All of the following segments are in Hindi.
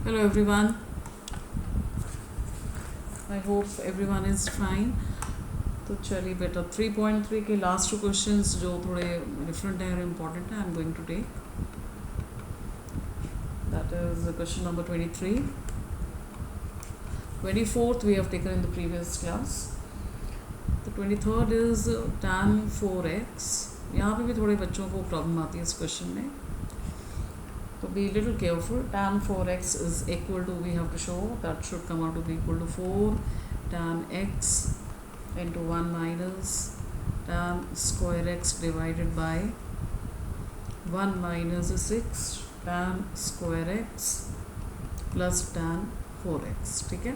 Hello everyone. I hope everyone is fine. तो चलिए बेटा 3.3 के लास्ट टू क्वेश्चंस जो थोड़े डिफरेंट हैं और इम्पोर्टेंट हैं I am going to take. That is question number 23. 24th we have taken in the previous class. The 23rd is tan 4x. यहाँ पे भी थोड़े बच्चों को प्रॉब्लम आती है इस क्वेश्चन में, so be little careful. Tan 4x is equal to, we have to show that should come out to be equal to 4 tan x into 1 minus tan square x divided by 1 minus 6 tan square x plus tan 4x. ठीक है,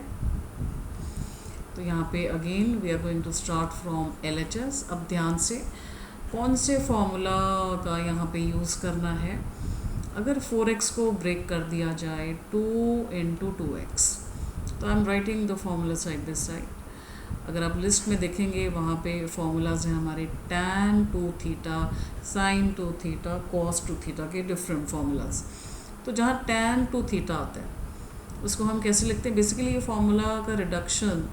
तो यहाँ पे again we are going to start from LHS. अब ध्यान से कौन से फॉर्मूला का यहाँ पे यूज़ करना है. अगर 4x को ब्रेक कर दिया जाए 2 into 2x, तो I am writing the formula side by side. अगर आप लिस्ट में देखेंगे वहाँ पे फॉर्मूलाज हैं हमारे tan 2 theta, sin 2 theta, cos 2 theta के डिफरेंट फार्मूलाज. तो जहाँ tan 2 थीटा आता है उसको हम कैसे लिखते हैं. बेसिकली ये फार्मूला का रिडक्शन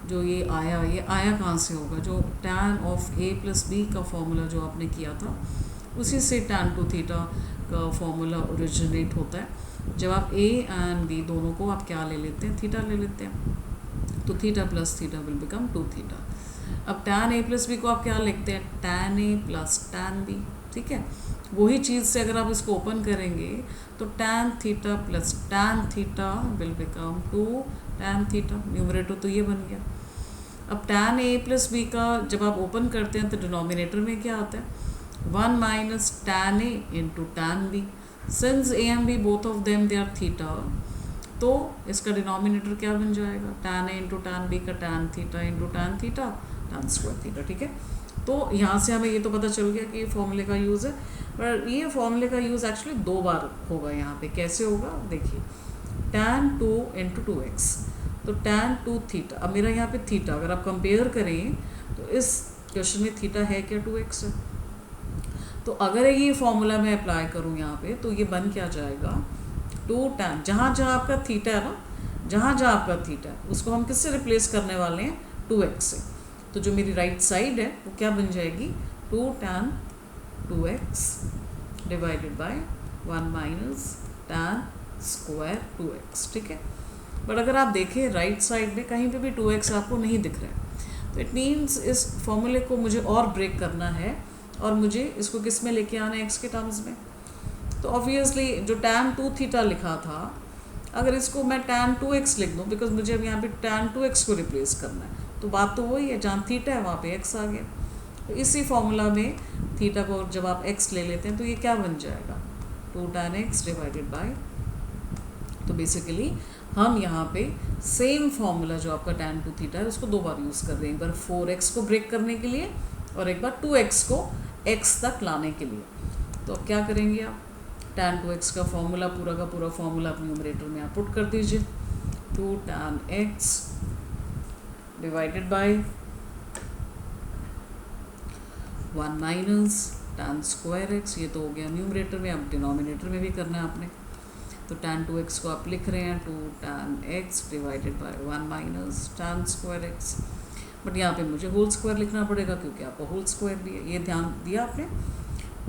जो ये आया कहाँ से होगा. जो tan of a plus b का फॉर्मूला जो आपने किया था उसी से tan 2 थीटा का फॉर्मूला ओरिजिनेट होता है. जब आप a एंड b दोनों को आप क्या ले लेते हैं, थीटा ले लेते हैं, तो theta plus theta will become 2 theta. अब tan a प्लस b को आप क्या लिखते हैं, tan a plus tan b. ठीक है, वही चीज़ से अगर आप इसको ओपन करेंगे तो tan theta plus tan theta will become 2 tan theta. Numerator तो ये बन गया. अब tan a प्लस b का जब आप ओपन करते हैं तो डिनोमिनेटर में क्या आता है, 1 minus tan a into tan b. Since a and b both of them they are theta, तो इसका डिनोमिनेटर क्या बन जाएगा, tan a into tan b का tan theta into tan theta tan square theta. ठीक है, तो यहाँ से हमें ये तो पता चल गया कि ये फॉर्मूले का यूज़ है. पर ये फॉर्मूले का यूज़ एक्चुअली 2 बार होगा. यहाँ पे कैसे होगा देखिए, tan 2 into 2x, तो tan 2 थीटा. अब मेरा यहाँ पे थीटा अगर आप कंपेयर करें तो इस क्वेश्चन में थीटा है क्या, 2x है. तो अगर ये फॉर्मूला मैं अप्लाई करूँ यहाँ पे तो ये बन क्या जाएगा, 2 tan, जहाँ जहाँ आपका थीटा है ना, जहाँ जहाँ आपका थीटा है उसको हम किससे रिप्लेस करने वाले हैं, 2x से. तो जो मेरी राइट साइड है वो क्या बन जाएगी, 2 tan 2x divided by 1 minus tan square 2x. ठीक है, बट अगर आप देखें राइट साइड में कहीं पे भी 2x आपको नहीं दिख रहा है, तो इट मीन्स इस फॉर्मूले को मुझे और ब्रेक करना है और मुझे इसको किस में लेके आना है, x के टर्म्स में. तो ऑब्वियसली जो tan 2 थीटा लिखा था, अगर इसको मैं tan 2x लिख दूँ, बिकॉज मुझे अब यहाँ पे tan 2x को रिप्लेस करना है, तो बात तो वही है, जहाँ थीटा है वहाँ पे x आ गया. तो इसी फॉर्मूला में थीटा को जब आप x ले लेते हैं तो ये क्या बन जाएगा, 2 tan x डिवाइडेड बाय. तो बेसिकली हम यहाँ पे सेम फॉर्मूला जो आपका tan 2 थीटा है उसको 2 बार यूज़ कर रहे हैं. एक बार 4x को ब्रेक करने के लिए और एक बार 2x को x तक लाने के लिए. तो अब क्या करेंगे आप, tan 2x का फॉर्मूला पूरा का पूरा फॉर्मूला अपने न्यूमरेटर में आप पुट कर दीजिए, 2 tan x divided by 1 minus tan square x. ये तो हो गया न्यूमरेटर में. अब डिनोमिनेटर में भी करना है आपने. तो tan 2x को आप लिख रहे हैं 2 tan x divided by 1 minus tan square x. But यहाँ पे मुझे होल स्क्वायर लिखना पड़ेगा क्योंकि आपका होल स्क्वायर भी है. ये ध्यान दिया आपने,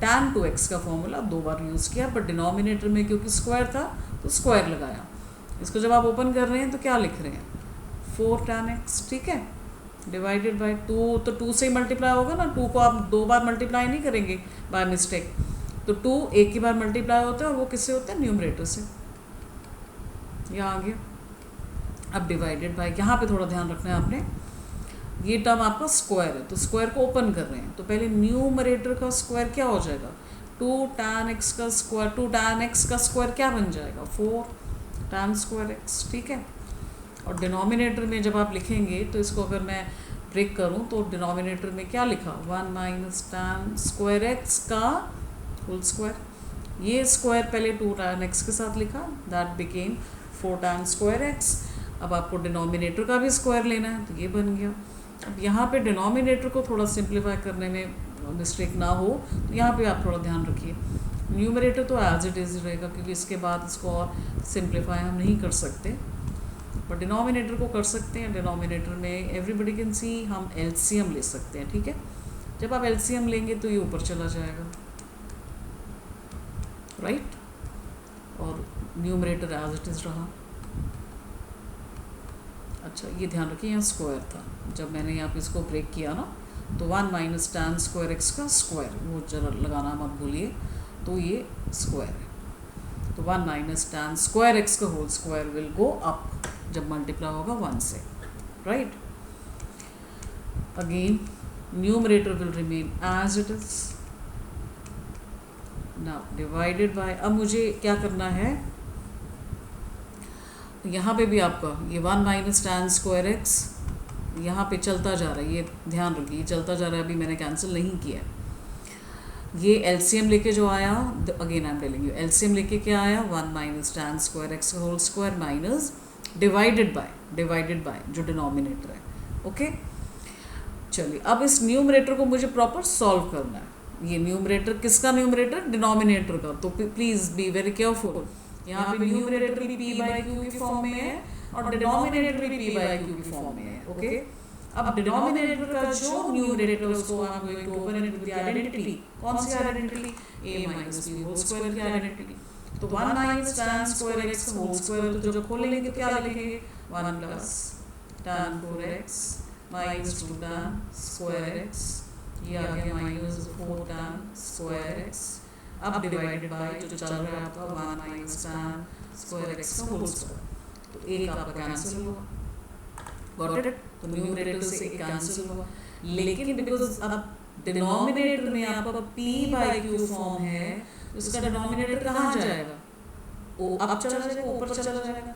tan 2x का फॉर्मूला 2 बार यूज़ किया, बट डिनोमिनेटर में क्योंकि स्क्वायर था तो स्क्वायर लगाया. इसको जब आप ओपन कर रहे हैं तो क्या लिख रहे हैं, 4 tan x. ठीक है, डिवाइडेड बाय 2, तो 2 से ही मल्टीप्लाई होगा ना. 2 को आप 2 बार मल्टीप्लाई नहीं करेंगे बाय मिस्टेक. तो 2 एक ही बार मल्टीप्लाई होता है और वो किससे होता है, न्यूमरेटर से. यहाँ आ गया. अब डिवाइडेड बाय, यहाँ पे थोड़ा ध्यान रखना है आपने, ये टर्म आपका स्क्वायर है तो स्क्वायर को ओपन कर रहे हैं, तो पहले न्यूमरेटर का स्क्वायर क्या हो जाएगा, 2 tan x का स्क्वायर. 2 tan x का स्क्वायर क्या बन जाएगा, 4 tan स्क्वायर x. ठीक है, और डिनोमिनेटर में जब आप लिखेंगे तो इसको अगर मैं ब्रेक करूं तो डिनोमिनेटर में क्या लिखा, 1 माइनस tan स्क्वायर x का होल स्क्वायर. ये स्क्वायर पहले 2 tan x के साथ लिखा, that became 4 tan square x. अब आपको डिनोमिनेटर का भी स्क्वायर लेना है तो ये बन गया. अब यहाँ पे डिनोमिनेटर को थोड़ा सिंप्लीफाई करने में मिस्टेक ना हो तो यहाँ पे आप थोड़ा ध्यान रखिए. न्यूमरेटर तो एज इट इज़ रहेगा क्योंकि इसके बाद इसको और सिंप्लीफाई हम नहीं कर सकते, बट डिनोमिनेटर को कर सकते हैं। डिनोमिनेटर में एवरीबडी कैन सी हम एलसीएम ले सकते हैं, ठीक है। जब आप एलसीएम लेंगे तो ये ऊपर चला जाएगा, राइट, और न्यूमरेटर एज इट इज़ रहा। अच्छा ये ध्यान रखिए यहाँ स्क्वायर था, जब मैंने यहाँ पे इसको ब्रेक किया ना तो 1 माइनस टैन स्क्वायर एक्स का स्क्वायर, वो जरा लगाना मत भूलिए, तो ये स्क्वायर है। तो 1 माइनस टैन स्क्वायर एक्स का whole square will go up जब मल्टीप्लाई होगा 1 से, right. Again numerator will remain as it is. Now divided by, अब मुझे क्या करना है, यहाँ पे भी आपका ये 1 माइनस टैन स्क्वायर एक्स यहाँ पे चलता जा रहा है, ये ध्यान रखिए चलता जा रहा है, अभी मैंने कैंसिल नहीं किया। ये एलसीएम लेके जो आया, again I am telling you, LCM लेके क्या आया, 1 माइनस टैन स्क्वायर एक्स का whole square minus divided by जो डिनोमिनेटर है, ओके। चलिए अब इस न्यूमरेटर को मुझे प्रॉपर सॉल्व करना है। ये न्यूमरेटर किसका न्यूमरेटर, डिनोमिनेटर का, तो प्लीज बी वेरी केयरफुल। यहाँ पे न्यूमरेटर भी p बाई क्यू की फॉर्म में है और डिनोमिनेटर भी p बाई क्यू की फॉर्म में है, ओके। अब डिनोमिनेटर का जो न्यूमरेटर उसको I am going to open it with the identity, कौन सी identity, a minus b whole square की आइडेंटिटी। तो 1 minus tan square x whole square, तो जब खोलेंगे तो क्या लिखेंगे, 1 plus tan 4x minus 2 tan square x, ये आ गया माइनस 4 टैन स्क्वायर एक्स। अब डिवाइडेड बाय जो चल रहा है आपका 1 माइनस टैन स्क्वायर एक्स का होल स्क्वायर, तो एक आपका कैंसिल हुआ, गॉट इट। तो न्यूमरेटर से एक कैंसिल हुआ, लेकिन बिकॉज अब डिनोमिनेटर में आपका p बाई क्यू फॉर्म है, तो इसका डिनोमिनेटर कहाँ जाएगा, ओ अब चला जाएगा, ऊपर चला जाएगा,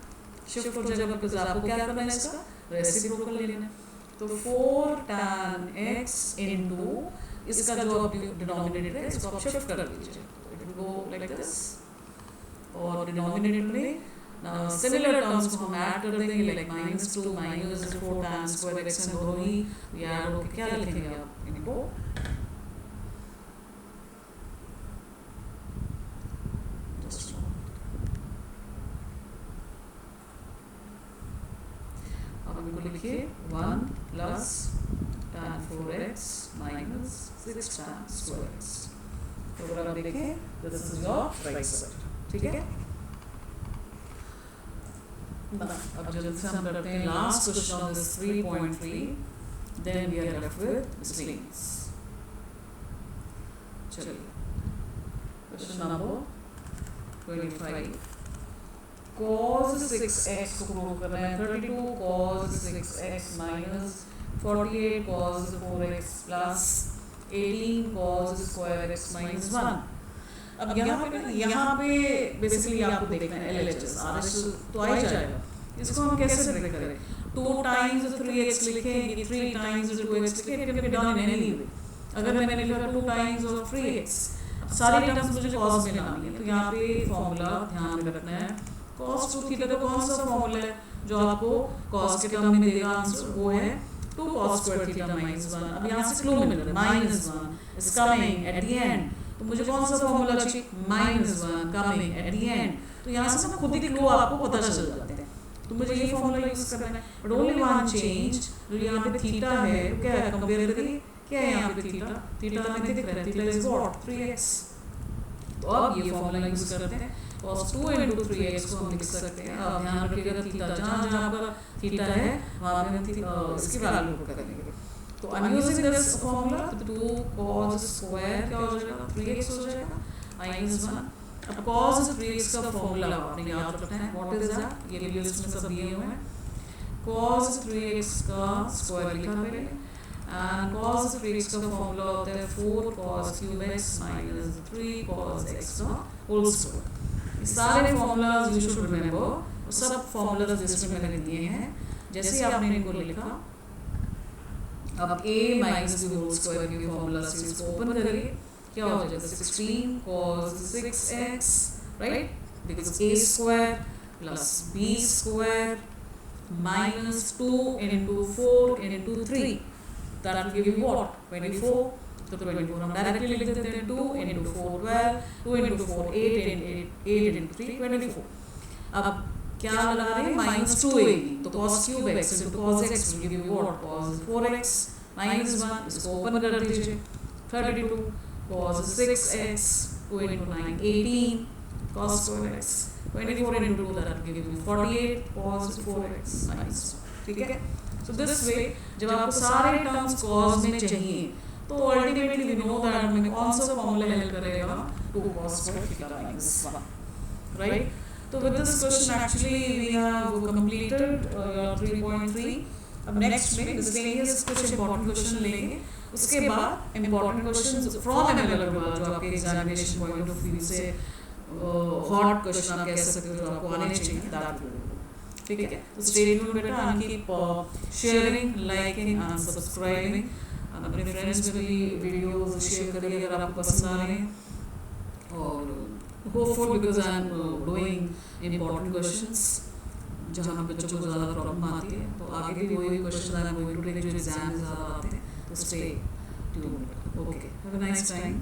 शिफ्ट हो जाएगा, बिकॉज आपको क्या करना है, इसका रेसिप्रोकल लेना है। तो 4 टैन x इनटू इसका जो अब डिनोमिनेटर है इसको आप शिफ्ट कर दीजिए, तो it will go like this. और डिनोमिनेटर में सिमिलर टर्म्स को हम ऐड कर देंगे, like -2 minus 4 tan square x में दोनों ही ऐड होकर क्या लिखेंगे आप इनको, अब इनको लिखिए 1 plus tan 4x minus 6 tan square x। तो अगर आप देखें this is your right side, ठीक है। अब जल्दी से हम करते हैं last question on this 3.3, then we are left with strings. चलिए क्वेश्चन नंबर 25, cos 6x को प्रूव करना है, 32 cos 6x minus 48 cos 4x plus 18 cos square x minus 1। अब यहाँ पे बेसिकली आपको देखना है LHS RHS तो आ ही जाएगा। इसको हम कैसे ब्रेक करें, 2 टाइम्स 3x लिखेंगे, 3 टाइम्स 2x लिखेंगे, it can be done in any way. अगर मैंने लिखा 2 टाइम्स और 3x, सारी टर्म्स मुझे cos में लानी है, तो यहाँ पे फॉर्मूला ध्यान में रखना है, cos 2 थीटा का कौन सा फॉर्मूला है जो आपको cos के टर्म में देगा आंसर, वो है 2 cos square theta minus 1। अब यहाँ से क्लू मिल रहा है, minus 1 is coming at the end, तो मुझे कौन सा फॉर्मूला चाहिए, -1 कमिंग एट द एंड। तो यहाँ से ना खुद ही क्लू आपको पता चल जाते हैं, तो मुझे ये फॉर्मूला यूज करना है। बट ओनली वन चेंज, जो यहाँ पे थीटा है क्या है, कंपेयर करिए क्या है यहाँ पे थीटा, थीटा हमें दिख रहा है, थीटा इज व्हाट 3x। तो अब ये फॉर्मूला यूज करते हैं, cos 2 into 3x को हम लिख सकते हैं। अब ध्यान रखिएगा थीटा जहाँ आपका थीटा है वहाँ पे हम इसकी वैल्यू पुट करेंगे। तो I am using this formula, तो 2 cos स्क्वायर क्या हो जाएगा, 3x हो जाएगा माइनस 1। अब cos 3x का फॉर्मूला आपने याद रखना है, व्हाट इज दैट, ये भी लिस्ट में सब दिए हुए हैं। cos 3x का स्क्वायर लिखा पहले, एंड cos 3x का फॉर्मूला होता है 4 cos cube x minus 3 cos x का होल स्क्वायर। सारे फॉर्मूलाज यू शुड रिमेंबर, सब फॉर्मूलाज लिस्ट में मैंने दिए हैं। जैसे ही आपने इनको लिखा, अब a minus b whole square की फॉर्मूला से इसको ओपन करिए, क्या हो जाएगा 16 cos 6x, right, because a square plus b square minus 2 into 4 into 3, that will give you what, 24 तो 24 हम डायरेक्टली लिख देते हैं 2 into 4 12, 2 into 4 8 and 8 into 3 24. अब क्या लगा रहे हैं -2 आएगी तो cos cube x into cos x will give you what? Cos 4x minus 1, इसको ओपन कर दीजिए 32 cos 6x 2 into 9 18 cos 4x 24 into 2 that will give you 48 cos 4x minus 1. ठीक है, so this way जब आपको सारे टर्म्स cos में चाहिए तो अल्टीमेटली वी नो दैट हमें कौन सा फॉर्मूला हेल्प करेगा 2 cos 4 थीटा minus 1, राइट. तो with this question actually we have completed your 3.3. अब नेक्स्ट में मिसलेनियस कुछ इंपॉर्टेंट क्वेश्चन लेंगे, उसके बाद important questions from ML Agarwal जो आपके एग्जामिनेशन पॉइंट ऑफ व्यू से हॉट क्वेश्चन आप कह सकते हो जो आपको आने चाहिए दैट. ठीक है, तो स्टे ट्यून्ड बेटा and keep sharing, liking and subscribing. अपने फ्रेंड्स में भी वीडियोस शेयर करिए अगर आपको पसंद आ रहे हैं. और hopeful because I am doing important questions जहाँ बच्चों को ज़्यादा प्रॉब्लम आती है, तो आगे भी वही question I am going to take जो एग्जाम ज़्यादा आते हैं. तो stay tuned. Okay, have a nice time.